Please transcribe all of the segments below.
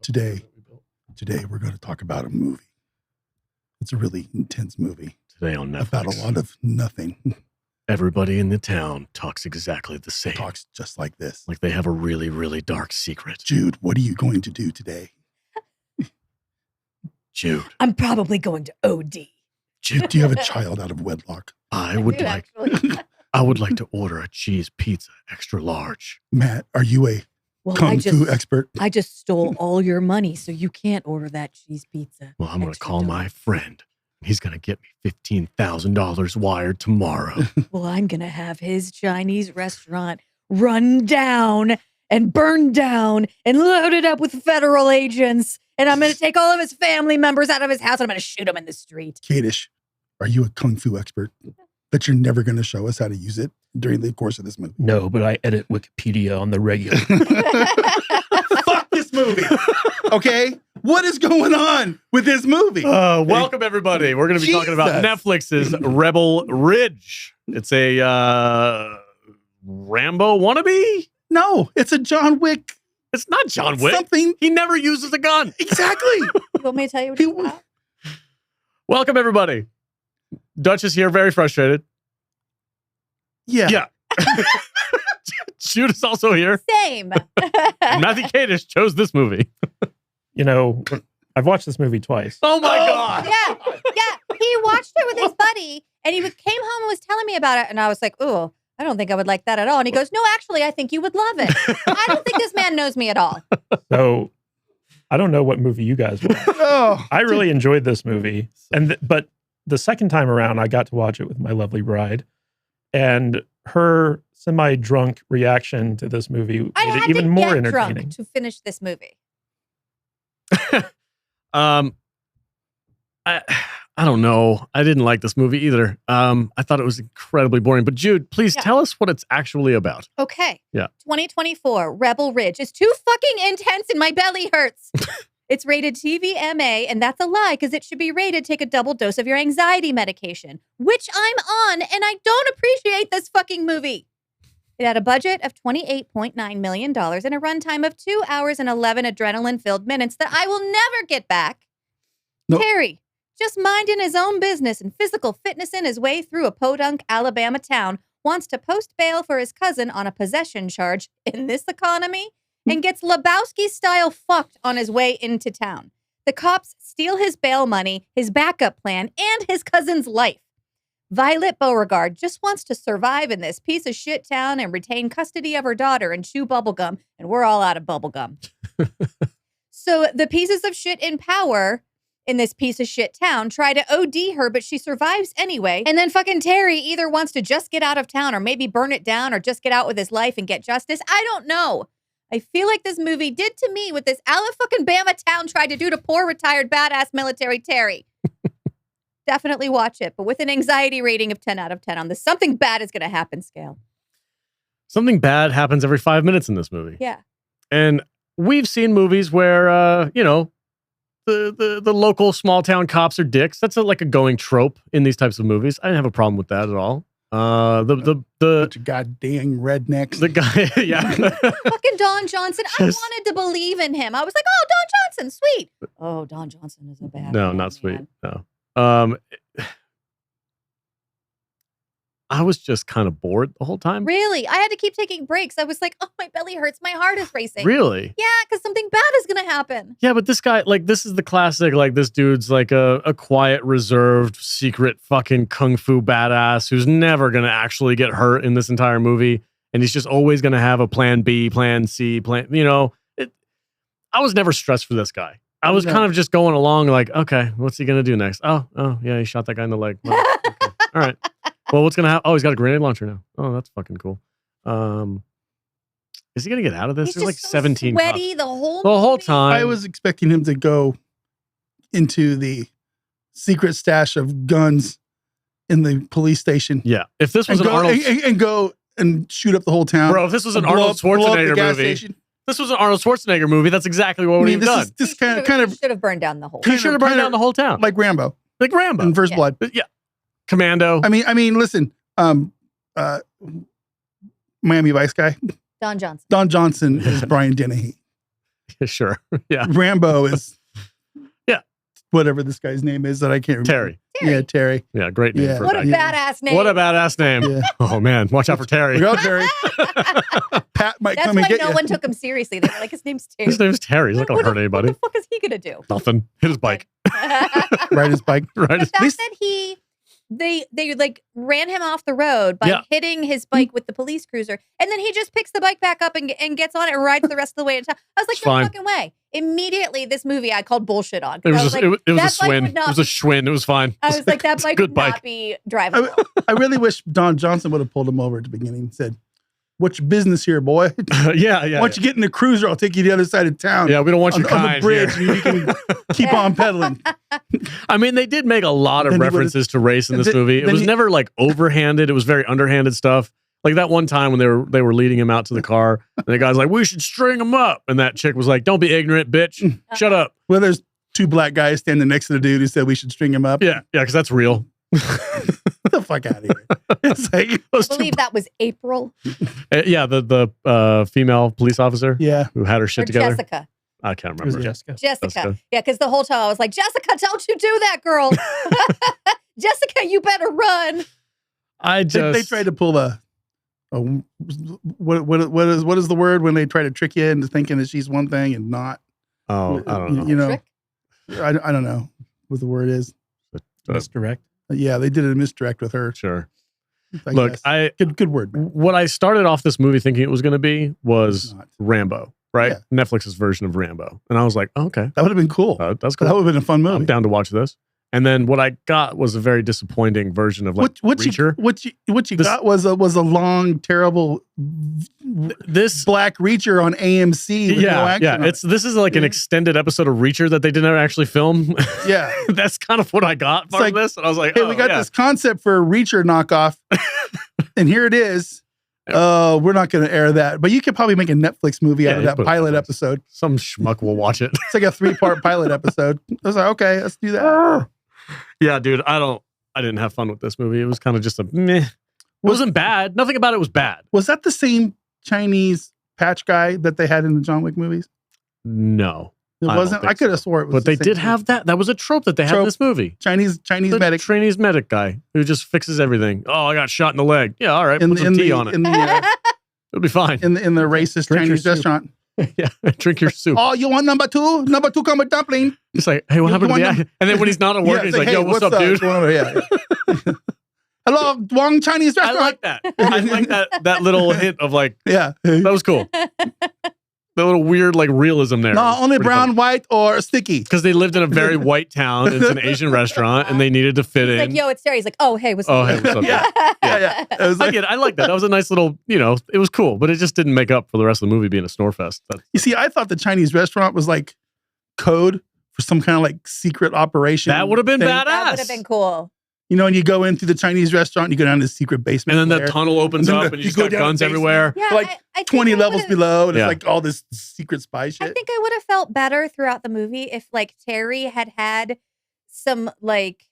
Today we're going to talk about a movie. It's a really intense movie. Today on Netflix. About a lot of nothing. Everybody in the town talks exactly the same. Talks just like this. Like they have a really, really dark secret. Jude, what are you going to do today? Jude. I'm probably going to OD. Jude, do you have a child out of wedlock? I would like to order a cheese pizza, extra large. Matt, are you a Kung Fu expert? I just stole all your money, so you can't order that cheese pizza. Well, I'm going to call my friend. He's going to get me $15,000 wired tomorrow. Well, I'm going to have his Chinese restaurant run down and burned down and loaded up with federal agents. And I'm going to take all of his family members out of his house and I'm going to shoot them in the street. Kadish, are you a Kung Fu expert that you're never going to show us how to use it during the course of this movie? No, but I edit Wikipedia on the regular. Fuck this movie. Okay? What is going on with this movie? Welcome, everybody. We're going to be talking about Netflix's Rebel Ridge. It's a Rambo wannabe? No, it's a John Wick. It's not John Wick. Something. He never uses a gun. Exactly. You want me to tell you what it's about? Welcome, everybody. Dutch is here, very frustrated. Yeah. Jude is also here. Same. And Matthew Kadish chose this movie. You know, I've watched this movie twice. Oh my God. Yeah. He watched it with his buddy and he came home and was telling me about it. And I was like, ooh, I don't think I would like that at all. And he goes, no, actually, I think you would love it. I don't think this man knows me at all. So I don't know what movie you guys watched. I really enjoyed this movie. But the second time around, I got to watch it with my lovely bride. And her semi-drunk reaction to this movie made it even more entertaining. Drunk to finish this movie. I don't know. I didn't like this movie either. I thought it was incredibly boring. But Jude, please tell us what it's actually about. Okay. Yeah. 2024, Rebel Ridge is too fucking intense and my belly hurts. It's rated TVMA, and that's a lie because it should be rated take a double dose of your anxiety medication, which I'm on, and I don't appreciate this fucking movie. It had a budget of $28.9 million and a runtime of 2 hours and 11 adrenaline-filled minutes that I will never get back. Nope. Terry, just minding his own business and physical fitnessing his way through a podunk Alabama town, wants to post bail for his cousin on a possession charge in this economy and gets Lebowski-style fucked on his way into town. The cops steal his bail money, his backup plan, and his cousin's life. Violet Beauregard just wants to survive in this piece of shit town and retain custody of her daughter and chew bubblegum, and we're all out of bubblegum. So the pieces of shit in power in this piece of shit town try to OD her, but she survives anyway. And then fucking Terry either wants to just get out of town or maybe burn it down or just get out with his life and get justice. I don't know. I feel like this movie did to me what this Alabama town tried to do to poor retired badass military Terry. Definitely watch it, but with an anxiety rating of 10 out of 10 on this. Something bad is going to happen scale. Something bad happens every 5 minutes in this movie. Yeah. And we've seen movies where, the local small town cops are dicks. That's like a going trope in these types of movies. I didn't have a problem with that at all. The bunch of goddamn rednecks. The guy, yeah. Fucking Don Johnson. I wanted to believe in him. I was like, oh, Don Johnson, sweet. Oh, Don Johnson is a bad No, man, not sweet. man. No. I was just kind of bored the whole time. Really? I had to keep taking breaks. I was like, oh, my belly hurts. My heart is racing. Really? Yeah, because something bad is going to happen. Yeah, but this guy, like, this is the classic, like, this dude's like a quiet, reserved, secret fucking kung fu badass who's never going to actually get hurt in this entire movie. And he's just always going to have a plan B, plan C, I was never stressed for this guy. I was kind of just going along like, okay, what's he going to do next? Oh, yeah, he shot that guy in the leg. Well, okay. All right. Well, what's going to happen? Oh, he's got a grenade launcher now. Oh, that's fucking cool. Is he going to get out of this? He's There's like just 17 sweaty cops. the whole time. I was expecting him to go into the secret stash of guns in the police station. Yeah. If this was and go and shoot up the whole town. Bro, if this was an Arnold Schwarzenegger movie. Station. This was an Arnold Schwarzenegger movie. That's exactly what we've done. This kind of should have burned down the whole. He should have burned down the whole town, like Rambo. In First Blood. But yeah, Commando. I mean, listen. Miami Vice guy. Don Johnson. Don Johnson is Brian Dennehy. Sure. Yeah. Rambo is Yeah. whatever this guy's name is that I can't remember. Terry. Yeah, Terry. Yeah, great name Yeah. for What a a guy. badass name. What a badass name. Yeah. Oh man, watch out for Terry. Look out, Terry. Pat might That's come and why get no you. one took him seriously. They were like, his name's Terry. His name's Terry. He's not gonna hurt anybody. What the fuck is he gonna do? Nothing. Hit his bike. Ride his bike. Right. The His- fact that they like ran him off the road by Yeah. hitting his bike with the police cruiser, and then he just picks the bike back up and gets on it and rides the rest of the way. I was like, It's no fine. fucking way. Immediately, this movie I called bullshit on. It was I just, like, it was a that bike swin. would It not was a be- schwinn. It was fine. I was like, that It's a bike good would bike. not be drivable. I really wish Don Johnson would have pulled him over at the beginning and said, "What's your business here, boy? Yeah. Why don't you get in the cruiser? I'll take you to the other side of town. Yeah, we don't want on, you on the kind bridge. here. And you can keep on pedaling." I mean, they did make a lot of Then he would've- references to race in this movie. It then was he- never like overhanded. It was very underhanded stuff. Like that one time when they were leading him out to the car, and the guy's like, "We should string him up," and that chick was like, "Don't be ignorant, bitch. Shut up." Well, there's two black guys standing next to the dude who said we should string him up. Yeah, because that's real. Get the fuck out of here. It's like, Those I two- believe that was April yeah, the female police officer yeah. who had her or shit together. Jessica. I can't It was remember. Jessica. Jessica. Yeah, because the whole time I was like, Jessica, don't you do that, girl. Jessica, you better run. They tried to pull a what is the word when they try to trick you into thinking that she's one thing and not? Oh, I don't know. You know, Trick? I don't know what the word is. Misdirect. Yeah, they did a misdirect with her. Sure. I Look, guess. Good word, man. what I started off this movie thinking it was going to be was It's not. Rambo, right? Yeah. Netflix's version of Rambo, and I was like, oh, okay, That would have been cool. that's cool. That would have been a fun movie. I'm down to watch this. And then what I got was a very disappointing version of like what Reacher. you This- got was a long, terrible This black Reacher on AMC. With no action on it. This is like an extended episode of Reacher that they didn't actually film. Yeah. That's kind of what I got from like, this, and I was like, Hey, oh, we got yeah. this concept for a Reacher knockoff, and here it is. We're not going to air that, but you could probably make a Netflix movie out Yeah, of you that put it pilot on Netflix. episode. Some schmuck will watch it. It's like a 3-part pilot episode. I was like, okay, let's do that. Yeah, dude, I didn't have fun with this movie. It was kind of just a meh. It wasn't bad. Nothing about it was bad. Was that the same Chinese patch guy that they had in the John Wick movies? No. It I don't wasn't. think I could have swore it was. But the they same did dude. have that. That was a trope that they had in Trope. this movie. Chinese The medic Chinese medic guy who just fixes everything. Oh, I got shot in the leg. Yeah, all right. Put some tea on it. It'll be fine. in the racist Drink your Chinese soup. restaurant. Yeah, drink your soup. Oh, you want number two? Number two come with dumpling. It's like, hey, what You happened to want the them- actor? And then when he's not at work, Yeah, he's it's like, yo, hey, what's up, dude? What's going on? Yeah. Hello, Wong Chinese I restaurant. like that. I like that little hint of like, Yeah. that was cool. The little weird like realism there. No, only brown, white, or sticky. Because they lived in a very white town. It's an Asian restaurant, and they needed to fit He's in. like, yo, it's Terry. He's like, oh, hey, what's Oh, up? hey, what's up? Yeah. Yeah. It was I like, get it. I like that. That was a nice little, it was cool, but it just didn't make up for the rest of the movie being a snore fest. you see, I thought the Chinese restaurant was like code for some kind of like secret operation. That would have been thing. badass. That would have been cool. You know, and you go into the Chinese restaurant, you go down to the secret basement. And then there, the tunnel opens And then up, and you you just go got down the guns basement. everywhere. Yeah, Like, I think 20 I levels would've- below, and Yeah. it's like all this secret spy shit. I think I would have felt better throughout the movie if like Terry had some like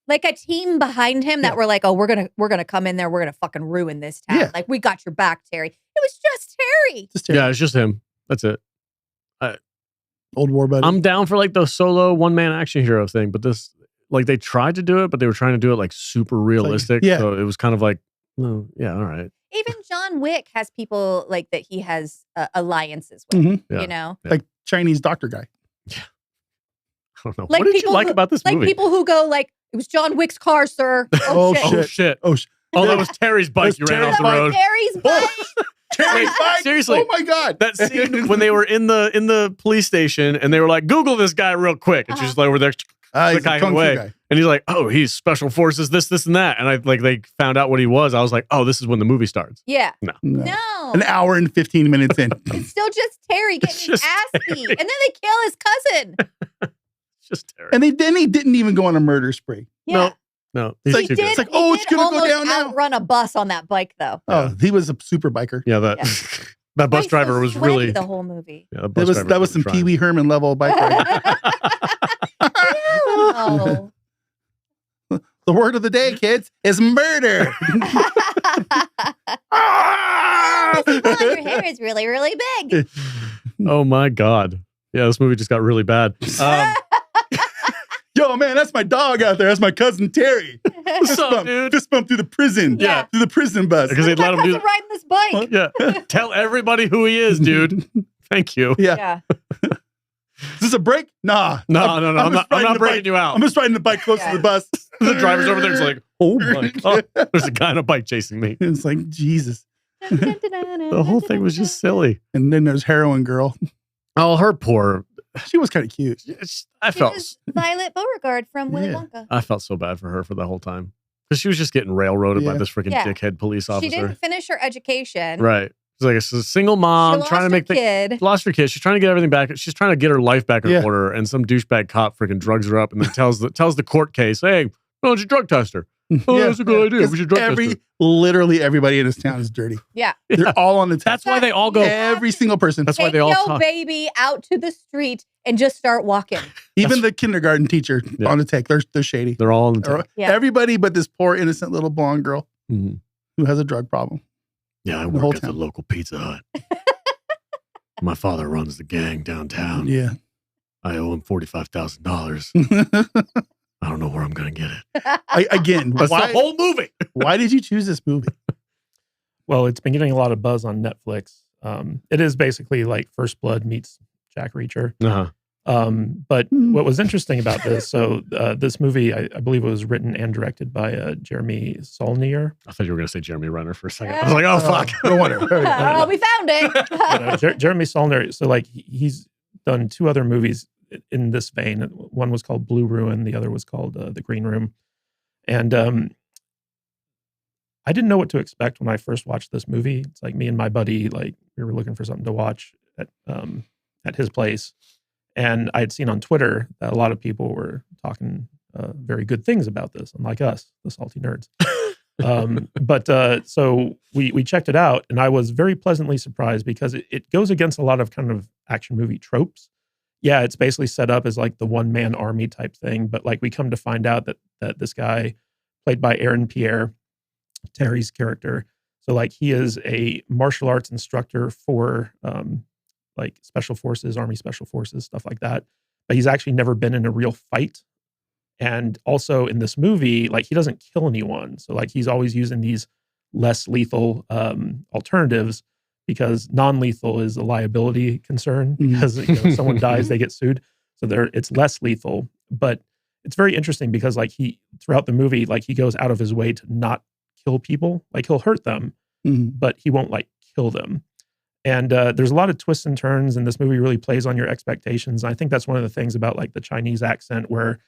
a team behind him that Yeah. were like, oh, we're gonna come in there, we're gonna fucking ruin this town. Yeah. Like we got your back, Terry. It was just Terry. Just terrible. Yeah, it's just him. That's it. Old war buddy. I'm down for like the solo one-man action hero thing, but this, like they tried to do it, but they were trying to do it like super realistic. yeah. So it was kind of like, oh, yeah, all right. Even John Wick has people like that he has alliances with. Mhm. Yeah. You know, Yeah. Like Chinese doctor guy. I don't know. Like what did you people like who- about this like movie? people who go like, it was John Wick's car, sir. Oh, shit. Oh, shit. shit. Oh, Oh, that was Terry's bike was you ran Terry's off the bike. road. Terry's bike. Terry's bike. Seriously. Oh my god. That scene when they were in the police station and they were like, Google this guy real quick. And she's like over there, He's the a guy kung fu away. guy. and he's like, oh, he's special forces, this, and that. And they found out what he was. I was like, oh, this is when the movie starts. Yeah. No. No. An hour and 15 minutes in. It's still just Terry getting It's his just ass beat. And then they kill his cousin. It's just terrible. And then he didn't even go on a murder spree. Yeah. No, It's he's like- too He good. did, like, oh, he it's did gonna go almost down now. outrun a bus on that bike, though. Oh, he was a super biker. Yeah, that Yeah. that bus He's driver so was sweaty really. the whole movie. Yeah, the bus driver That was some really Pee Wee Herman level bike riding. No. The word of the day, kids, is murder. Well, your hair is really, really big. Oh my God. Yeah, this movie just got really bad. Yo, man, that's my dog out there. That's my cousin Terry. What's up, dude? Fist bump through the prison. Yeah. Through the prison bus. Because they let him do cousin riding this bike. Yeah. Tell everybody who he is, dude. Thank you. Yeah. Is this a break? Nah. No. I'm not breaking you out. I'm just riding the bike close to the bus. The driver's over there. It's like, oh my God. There's a guy on a bike chasing me. It's like, Jesus. The whole thing was just silly. And then there's Heroin Girl. Oh, her poor. She was kind of cute. She was Violet Beauregard from Willy Wonka. I felt so bad for her for the whole time. Because she was just getting railroaded by this freaking dickhead police officer. She didn't finish her education. Right. She's like a single mom trying to make things. Lost her kid. She's trying to get everything back. She's trying to get her life back in order. And some douchebag cop freaking drugs her up and then tells the court case, hey, why don't you drug test her? Oh, that's a good idea. We should drug test her. Literally everybody in this town is dirty. Yeah. They're all on the test. That's why they all go. Every single person. That's why they all talk. Baby out to the street and just start walking. Even the kindergarten teacher on the take. They're shady. They're all on the take. Yeah. Everybody but this poor innocent little blonde girl who has a drug problem. Yeah, I work at the local Pizza Hut. My father runs the gang downtown. Yeah. I owe him $45,000. I don't know where I'm going to get it. Again, that's the whole movie. Why did you choose this movie? Well, it's been getting a lot of buzz on Netflix. It is basically like First Blood meets Jack Reacher. But what was interesting about this, this movie, I believe it was written and directed by Jeremy Saulnier. I thought you were going to say Jeremy Renner for a second. I was like, oh, fuck. No wonder. We found it. Jeremy Saulnier, so like he's done two other movies in this vein. One was called Blue Ruin. The other was called The Green Room. And I didn't know what to expect when I first watched this movie. It's like me and my buddy, like we were looking for something to watch at his place. And I had seen on Twitter that a lot of people were talking very good things about this, unlike us, the salty nerds. So we checked it out, and I was very pleasantly surprised because it goes against a lot of kind of action movie tropes. Yeah, it's basically set up as like the one-man army type thing, but like we come to find out that this guy, played by Aaron Pierre, Terry's character, so like he is a martial arts instructor for like special forces, army special forces, stuff like that. But he's actually never been in a real fight. And also in this movie, like he doesn't kill anyone. So like he's always using these less lethal alternatives because non-lethal is a liability concern because if someone dies, they get sued. So it's less lethal. But it's very interesting because like throughout the movie, like he goes out of his way to not kill people. Like he'll hurt them, but he won't like kill them. And there's a lot of twists and turns, and this movie really plays on your expectations. And I think that's one of the things about like the Chinese accent where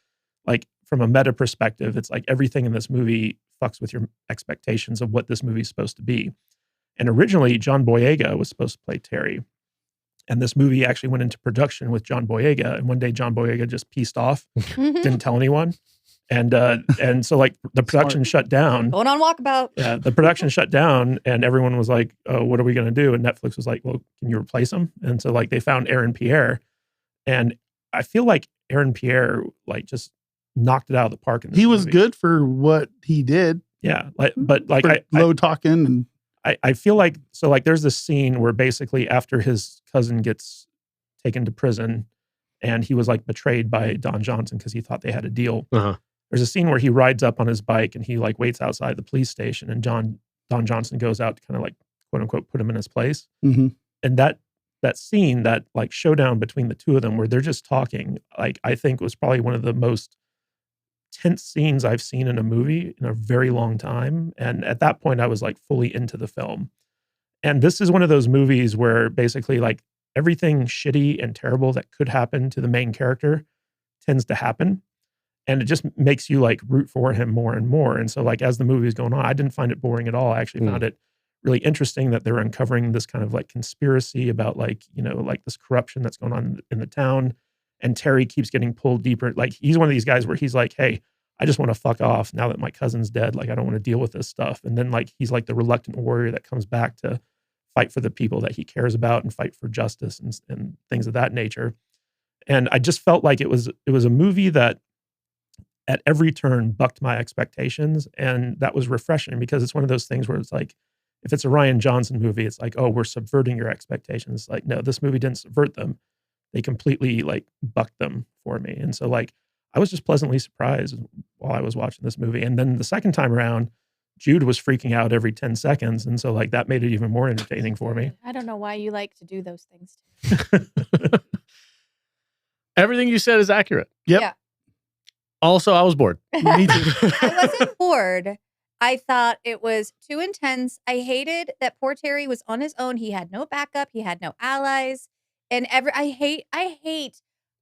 like from a meta perspective, it's like everything in this movie fucks with your expectations of what this movie is supposed to be. And originally, John Boyega was supposed to play Terry. And this movie actually went into production with John Boyega. And one day John Boyega just pieced off, didn't tell anyone. And so like the production shut down. Going on walkabout. Yeah, the production shut down and everyone was like, oh, what are we going to do? And Netflix was like, well, can you replace him? And so like they found Aaron Pierre. And I feel like Aaron Pierre like just knocked it out of the park. In this was movie. good for what he did. Yeah. But like low talking and I feel like, so like there's this scene where basically after his cousin gets taken to prison and he was like betrayed by Don Johnson because he thought they had a deal. There's a scene where he rides up on his bike and he like waits outside the police station and Don Johnson goes out to kind of like quote unquote put him in his place. And that scene, that like showdown between the two of them where they're just talking, like I think was probably one of the most tense scenes I've seen in a movie in a very long time. And at that point I was like fully into the film. And this is one of those movies where basically like everything shitty and terrible that could happen to the main character tends to happen. And it just makes you like root for him more and more. And so like as the movie is going on, I didn't find it boring at all. I actually found it really interesting that they're uncovering this kind of like conspiracy about like, you know, like this corruption that's going on in the town. And Terry keeps getting pulled deeper. Like he's one of these guys where he's like, hey, I just want to fuck off now that my cousin's dead. Like I don't want to deal with this stuff. And then like he's like the reluctant warrior that comes back to fight for the people that he cares about and fight for justice and things of that nature. And I just felt like it was a movie that at every turn bucked my expectations. And that was refreshing because it's one of those things where it's like, if it's a Ryan Johnson movie, it's like, oh, we're subverting your expectations. Like, no, this movie didn't subvert them. They completely like bucked them for me. And so like, I was just pleasantly surprised while I was watching this movie. And then the second time around, Jude was freaking out every 10 seconds. And so like that made it even more entertaining for me. I don't know why you like to do those things. Everything you said is accurate. Yep. Yeah. Also, I was bored. Me too. I wasn't bored. I thought it was too intense. I hated that poor Terry was on his own. He had no backup. He had no allies. And I hate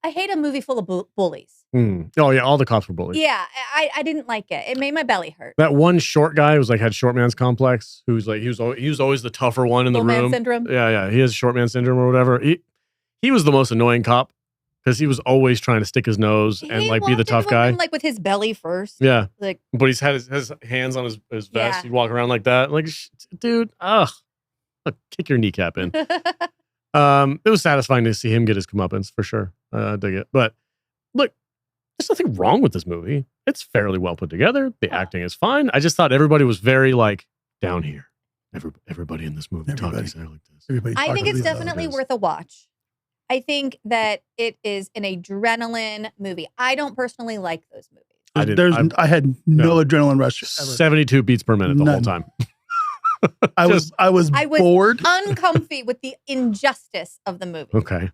a movie full of bullies. Oh yeah, all the cops were bullies. Yeah, I didn't like it. It made my belly hurt. That one short guy who was like had short man's complex, who's like he was always the tougher one in the Little man room. syndrome. Yeah, he has short man syndrome or whatever. He was the most annoying cop because he was always trying to stick his nose and He like be the walked tough into a guy. room, like with his belly first. Yeah, Like, but he's had his hands on his vest. Yeah. He'd walk around like that. Like, dude, I'll kick your kneecap in. It was satisfying to see him get his comeuppance for sure. I dig it. But look, there's nothing wrong with this movie. It's fairly well put together. The acting is fine. I just thought everybody was very like down here. Everybody in this movie talking like this. I think it's definitely worth a watch. I think that it is an adrenaline movie. I don't personally like those movies. I had no adrenaline rush ever. 72 beats per minute the whole None. time. I was bored. Uncomfy with the injustice of the movie. Okay.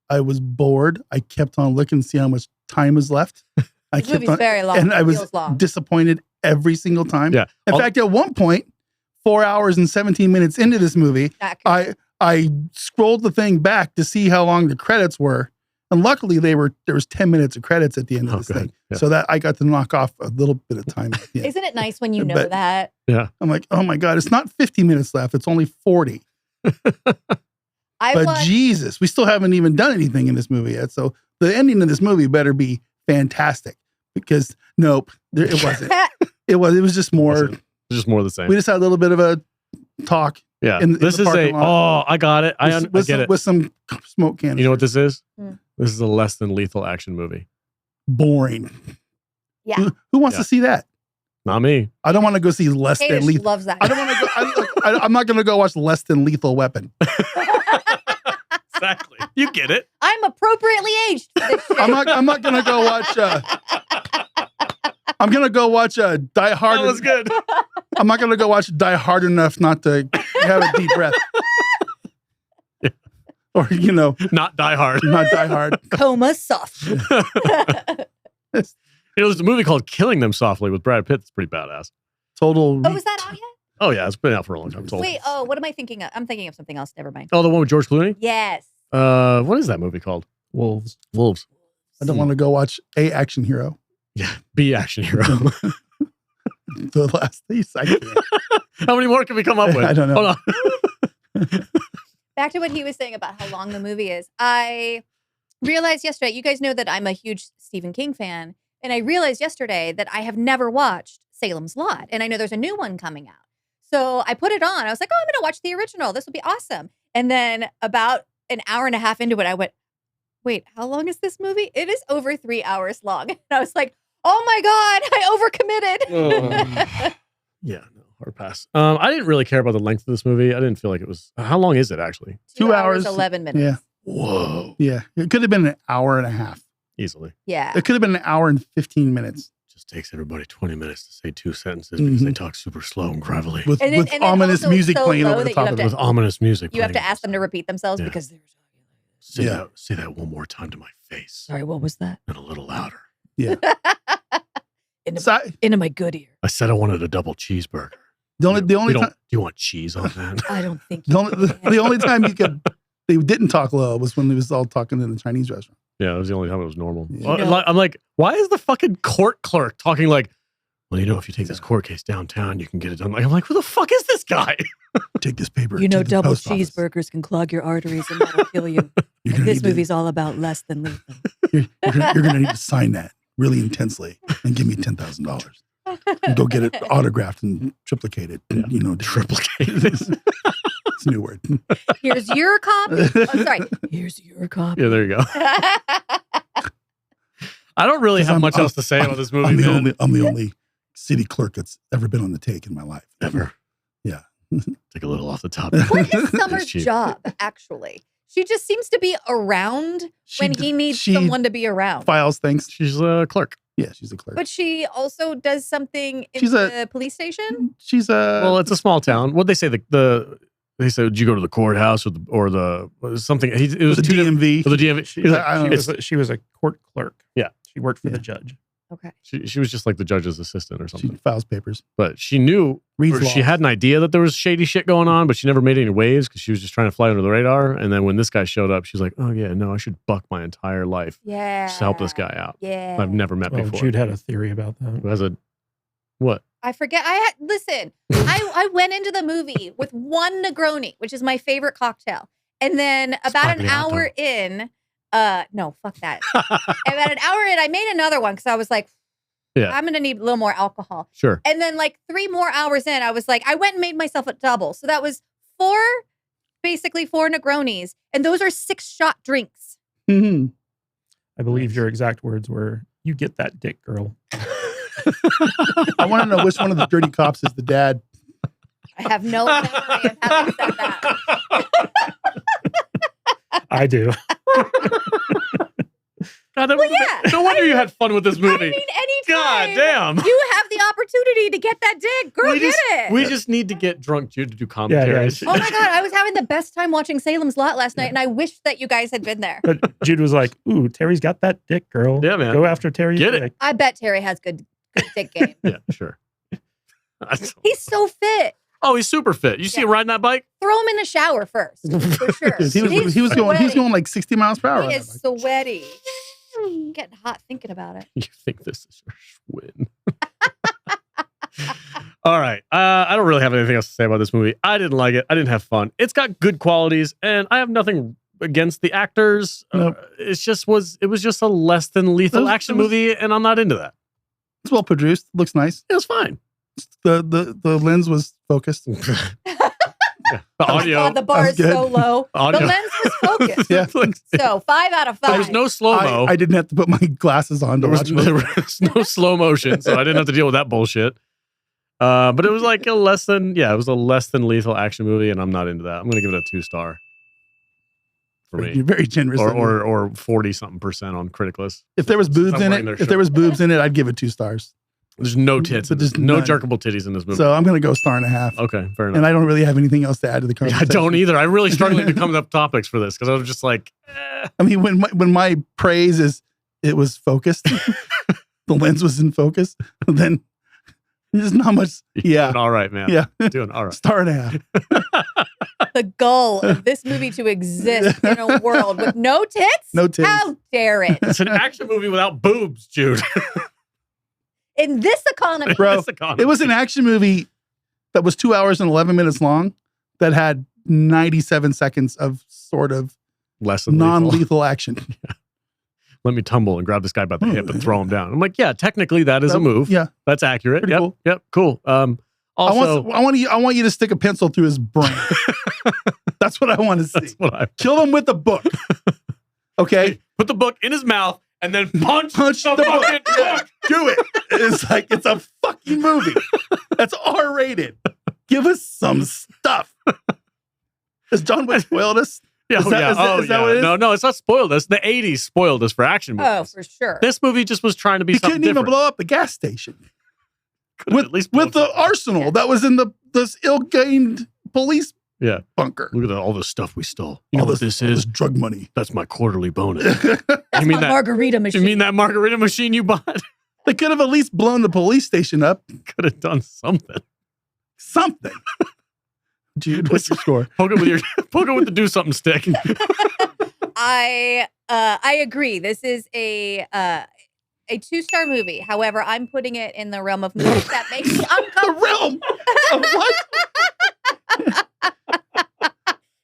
I was bored. I kept on looking to see how much time was left. I This kept movie's on, very long. and I was Feels long. disappointed every single time. Yeah. In fact, at one point, 4 hours and 17 minutes into this movie, I scrolled the thing back to see how long the credits were, and luckily there was 10 minutes of credits at the end of this thing, so that I got to knock off a little bit of time. Yeah. Isn't it nice when you know But- that? Yeah. I'm like, oh my god, it's not 50 minutes left; it's only 40. But Jesus, we still haven't even done anything in this movie yet. So the ending of this movie better be fantastic, because nope, it wasn't. It was just more. Just more of the same. We just had a little bit of a talk. Yeah. In This the is parking lot. I got it. I get it. With some smoke cannons. You know what this is? Mm. This is a less than lethal action movie. Boring. Yeah. Who wants to see that? Not me. I don't want to go see less Kadish than lethal. loves that. I don't want to go. I'm not going to go watch Less Than Lethal Weapon. Exactly. You get it. I'm appropriately aged for this shit. I'm not going to go watch. I'm going to go watch Die Hard. That was good. I'm not going to go watch Die Hard enough not to have a deep breath. Yeah. Or, not Die Hard. Not Die Hard. Coma soft. There's a movie called Killing Them Softly with Brad Pitt. That's pretty badass. Total. Oh, is that out yet? Oh, yeah. It's been out for a long time. Wait, what am I thinking of? I'm thinking of something else. Never mind. Oh, the one with George Clooney? Yes. What is that movie called? Wolves. I don't want to go watch A Action Hero. Yeah. B Action Hero. The last piece. I can't. How many more can we come up with? I don't know. Hold on. Back to what he was saying about how long the movie is. I realized yesterday, you guys know that I'm a huge Stephen King fan, and I realized yesterday that I have never watched Salem's Lot, and I know there's a new one coming out. So I put it on. I was like, oh, I'm going to watch the original. This will be awesome. And then about an hour and a half into it, I went, wait, how long is this movie? It is over 3 hours long. And I was like, oh my God, I overcommitted. Yeah, no, hard pass. I didn't really care about the length of this movie. I didn't feel like it was. How long is it actually? 2 hours, 11 minutes. Yeah. Whoa. Yeah. It could have been an hour and a half. Easily. Yeah. It could have been an hour and 15 minutes. Just takes everybody 20 minutes to say 2 sentences because they talk super slow and gravelly. With And then ominous also it's music so playing low over the that you top have of to- it. With ominous music. You have to playing. ask them to repeat themselves Yeah. because there's. Say that one more time to my face. Sorry, what was that? And a little louder. Yeah. Into my good ear. I said I wanted a double cheeseburger. The only Do time you want cheese on that? I don't think the only time they didn't talk low was when they was all talking in the Chinese restaurant. Yeah, that was the only time it was normal. Yeah. I'm like, why is the fucking court clerk talking like, well, if you take this court case downtown, you can get it done. I'm like, who the fuck is this guy? Take this paper. You know, to the double post office. cheeseburgers can clog your arteries and that'll kill you. You're And gonna this need movie's all about less than lethal. You're going to need to sign that really intensely and give me $10,000. And go get it autographed and triplicated. And, Triplicated. It's a new word. Here's your copy. Oh, sorry. Here's your copy. Yeah, there you go. I don't really have much else to say about this movie. I'm the only city clerk that's ever been on the take in my life. Ever. Yeah. Take a little off the top. What is Summer's job, actually? She just seems to be around when he needs someone to be around. Files things. She's a clerk. Yeah, she's a clerk. But she also does something in the police station? Well, it's a small town. What'd they say? They said, did you go to the courthouse or the something? It was the DMV. The DMV. She was a court clerk. Yeah. She worked for the judge. Okay. She was just like the judge's assistant or something. She files papers. But she knew, she had an idea that there was shady shit going on, but she never made any waves because she was just trying to fly under the radar. And then when this guy showed up, she's like, oh yeah, no, I should buck my entire life. Yeah. Just to help this guy out. Yeah. I've never met before. Jude had a theory about that. Who has a, what? I forget. Listen, I went into the movie with one Negroni, which is my favorite cocktail. And then about an hour in, no, fuck that. About an hour in, I made another one because I was like, I'm going to need a little more alcohol. Sure. And then like 3 more hours in, I was like, I went and made myself a double. So that was basically 4 Negronis. And those are 6-shot drinks. Mm-hmm. I believe your exact words were, you get that dick, girl. I want to know which one of the dirty cops is the dad. I have no memory of having said that. I do. God, no wonder you had fun with this movie. I mean, anytime God damn. you have the opportunity to get that dick, girl, get it. We just need to get drunk Jude to do commentaries. Oh my God, I was having the best time watching Salem's Lot last night, and I wish that you guys had been there. But Jude was like, ooh, Terry's got that dick, girl. Yeah, man. Go after Terry's Get dick. it. I bet Terry has good dick game. Yeah, sure. He's so fit. Oh, he's super fit. You see him riding that bike? Throw him in the shower first, for sure. he was going like 60 miles per hour. He is sweaty. I'm getting hot thinking about it. You think this is your Schwinn? All right. I don't really have anything else to say about this movie. I didn't like it. I didn't have fun. It's got good qualities, and I have nothing against the actors. Nope. It was just a less than lethal action movie, and I'm not into that. It's well produced. Looks nice. It was fine. The lens was focused. The audio. The bar is so low. The lens was focused. Yeah. So 5 out of 5. There was no slow-mo. I didn't have to put my glasses on to watch it. There was no slow motion, so I didn't have to deal with that bullshit. But it was like a less than lethal action movie, and I'm not into that. I'm going to give it a 2-star for me. You're very generous. Or 40-something% on Criticless. If there was boobs in it, I'd give it 2 stars. There's no tits. But there's no none. jerkable titties in this movie. So I'm going to go 1.5 stars. Okay, fair enough. And I don't really have anything else to add to the conversation. I don't either. I'm really struggling to come up topics for this because I was just like, I mean, when my praise is it was focused, the lens was in focus, then there's not much. You're doing all right, man. Yeah. Doing all right. 1.5 stars. The goal of this movie to exist in a world with no tits? No tits. How dare it? It's an action movie without boobs, Jude. In this economy. Bro, it was an action movie that was 2 hours and 11 minutes long that had 97 seconds of sort of less than non-lethal action. Yeah. Let me tumble and grab this guy by the hip and throw him down. I'm like, yeah, technically that is a move. Yeah. That's accurate. Pretty Yep. cool. Yep. Cool. Also, I want you to stick a pencil through his brain. That's what I want to see. Kill him with the book. Okay? Put the book in his mouth and then punch the fucking book. Yeah, do it. It's like, it's a fucking movie. That's R-rated. Give us some stuff. Has John Wick spoiled us? Yeah, is that what it is? No, it's not spoiled us. The 80s spoiled us for action movies. Oh, for sure. This movie just was trying to be something different. He couldn't even blow up the gas station. With the arsenal that was in this ill-gained police bunker. Look at all the stuff we stole. You know what this is? Drug money. That's my quarterly bonus. That's my margarita machine. You mean that margarita machine you bought? They could have at least blown the police station up. Could have done something. Something. Jude, what's your score? Poke it with the do something stick. I agree. This is a 2-star movie. However, I'm putting it in the realm of movies that make me uncomfortable. The realm of what?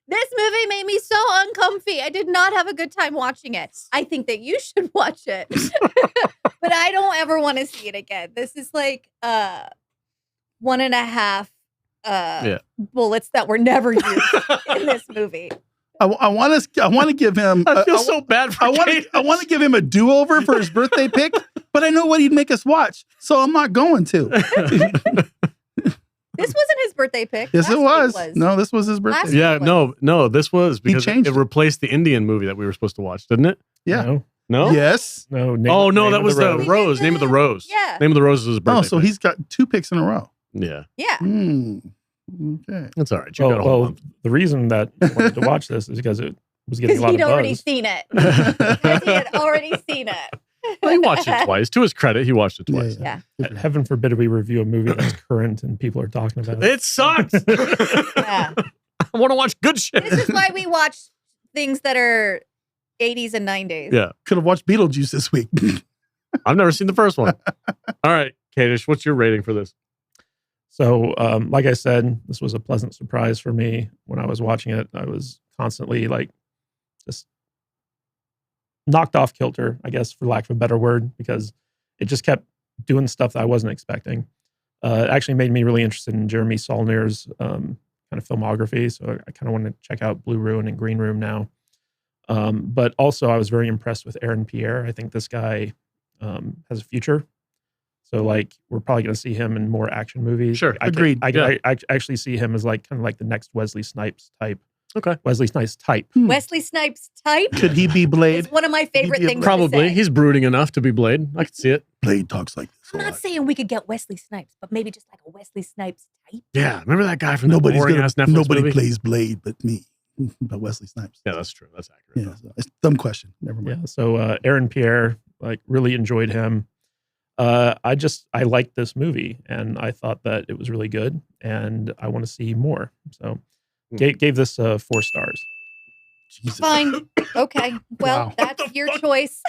This movie made me so uncomfy. I did not have a good time watching it. I think that you should watch it. But I don't ever want to see it again. This is like 1.5 bullets that were never used in this movie. I want to give him. I feel so bad for Kate. I want to give him a do-over for his birthday pick, but I know what he'd make us watch, so I'm not going to. This wasn't his birthday pick. Yes, Last it week was. No, this was his birthday. Last Yeah, week no, this was because changed it replaced the Indian movie that we were supposed to watch, didn't it? Yeah. No. No? Yes. No. That was the Rose. Rose. Name of the Rose. Yeah. Name of the Rose was his birthday. Oh, so pick. he's got 2 picks in a row. Yeah. Yeah. Okay. That's all right. You got a whole month. The reason that I wanted to watch this is because it was getting a lot of Because he'd already buzz. seen it. Because he had already seen it. Well, he watched it twice. To his credit, he watched it twice. Yeah. Heaven forbid we review a movie that's current and people are talking about it. It sucks. Yeah. I want to watch good shit. This is why we watch things that are 80s and 90s. Yeah. Could have watched Beetlejuice this week. I've never seen the first one. All right, Kadish, what's your rating for this? So, like I said, this was a pleasant surprise for me when I was watching it. I was constantly like just knocked off kilter, I guess, for lack of a better word, because it just kept doing stuff that I wasn't expecting. It actually made me really interested in Jeremy Saulnier's kind of filmography. So I kind of want to check out Blue Ruin and Green Room now. But also, I was very impressed with Aaron Pierre. I think this guy has a future. So, like, we're probably going to see him in more action movies. Sure, agreed. I actually see him as like kind of like the next Wesley Snipes type. Okay. Wesley Snipes type. Wesley Snipes type. Could he be Blade? It's one of my favorite things. Probably. To say. He's brooding enough to be Blade. I can see it. Blade talks like this. I'm not saying we could get Wesley Snipes, but maybe just like a Wesley Snipes type. Yeah. Remember that guy from the Nobody's boring ass Netflix Nobody movie? plays Blade but me. But Wesley Snipes. Yeah, that's true. That's accurate. Yeah, so it's a dumb question. Never mind. Yeah. So Aaron Pierre, like, really enjoyed him. I liked this movie and I thought that it was really good and I want to see more. So gave this 4 stars. Jesus. Fine. Okay. Well, Wow. that's your choice.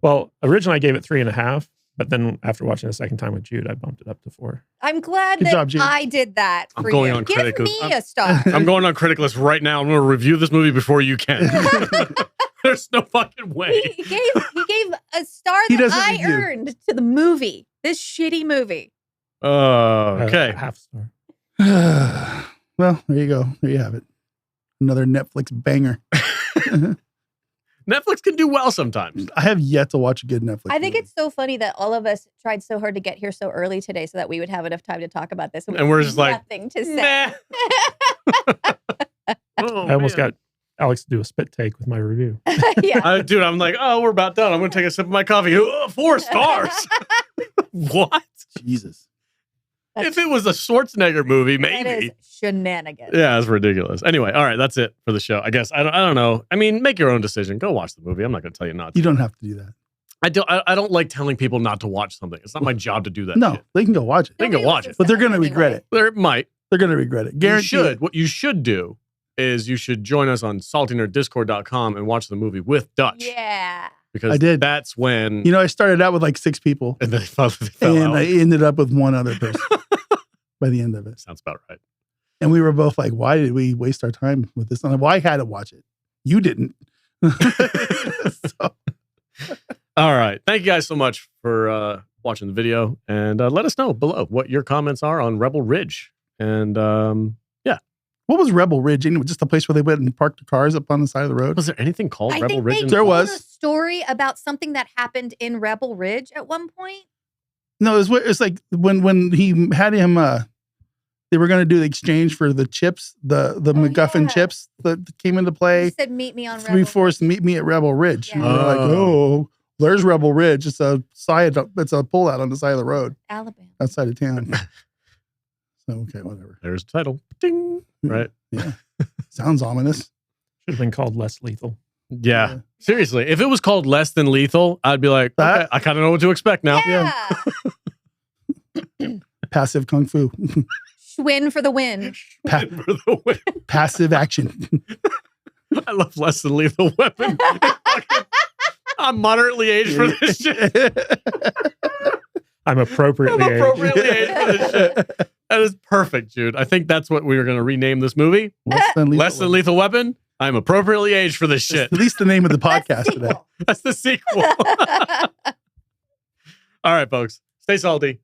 Well, originally I gave it 3.5, but then after watching the second time with Jude, I bumped it up to 4. I'm glad Good that job, Jude. I did that I'm for going you. on Give critic- me a star. I'm going on critic list right now. I'm going to review this movie before you can. There's no fucking way. He gave a star He that doesn't I review. earned to the movie. This shitty movie. Okay. Half star. Well, there you go. There you have it. Another Netflix banger. Netflix can do well sometimes. I have yet to watch a good Netflix. I think movie. it's so funny that all of us tried so hard to get here so early today so that we would have enough time to talk about this. And we're just like, nothing to say. Oh, I almost man. got Alex to do a spit take with my review. Yeah. Dude, I'm like, oh, we're about done. I'm going to take a sip of my coffee. 4 stars. What? Jesus. If it was a Schwarzenegger movie, That maybe. is shenanigans. Yeah, it's ridiculous. Anyway, all right, that's it for the show. I guess I don't know. I mean, make your own decision. Go watch the movie. I'm not going to tell you not to. You don't have to do that. I don't like telling people not to watch something. It's not my job to do that. No, shit. they can go watch it. They can Nobody go watch listens it. But they're to going to us regret anyway. it. There might. They're going to regret it. You Guarantee should. it. What you should do is you should join us on saltynerdiscord.com and watch the movie with Dutch. Yeah. Because I did. that's when You know, I started out with like 6 people, and they fell and out. I ended up with one other person by the end of it. Sounds about right. And we were both like, why did we waste our time with this? And I'm like, well, I had to watch it. You didn't. So, All right. Thank you guys so much for watching the video. And let us know below what your comments are on Rebel Ridge. And what was Rebel Ridge anyway? Just a place where they went and parked the cars up on the side of the road? was there anything called I Rebel think Ridge? they in There told was. a story about something that happened in Rebel Ridge at one point. No, it's like when he had him, they were going to do the exchange for the chips, the MacGuffin yeah. chips that came into play. He said, "Meet me on Rebel." Three Force, meet me at Rebel Ridge. And Yeah. we're like, oh, there's Rebel Ridge. It's a pullout on the side of the road Alabama. outside of town. So, okay, whatever. There's the title. Ding. Right. Yeah. Sounds ominous. Should have been called Less Lethal. Yeah. Yeah. Seriously. If it was called Less Than Lethal, I'd be like, That- okay, I kind of know what to expect now. Yeah. Passive kung fu. Schwinn for the win. For the win. Passive action. I love Less Than Lethal Weapon. I'm moderately aged for this shit. I'm appropriately I'm aged. appropriately aged for this shit. That is perfect, Jude. I think that's what we were going to rename this movie. Less than lethal. Less Than Lethal Weapon. I'm appropriately aged for this shit. At least the name of the That's podcast the today. sequel. That's the sequel. All right, folks. Stay salty.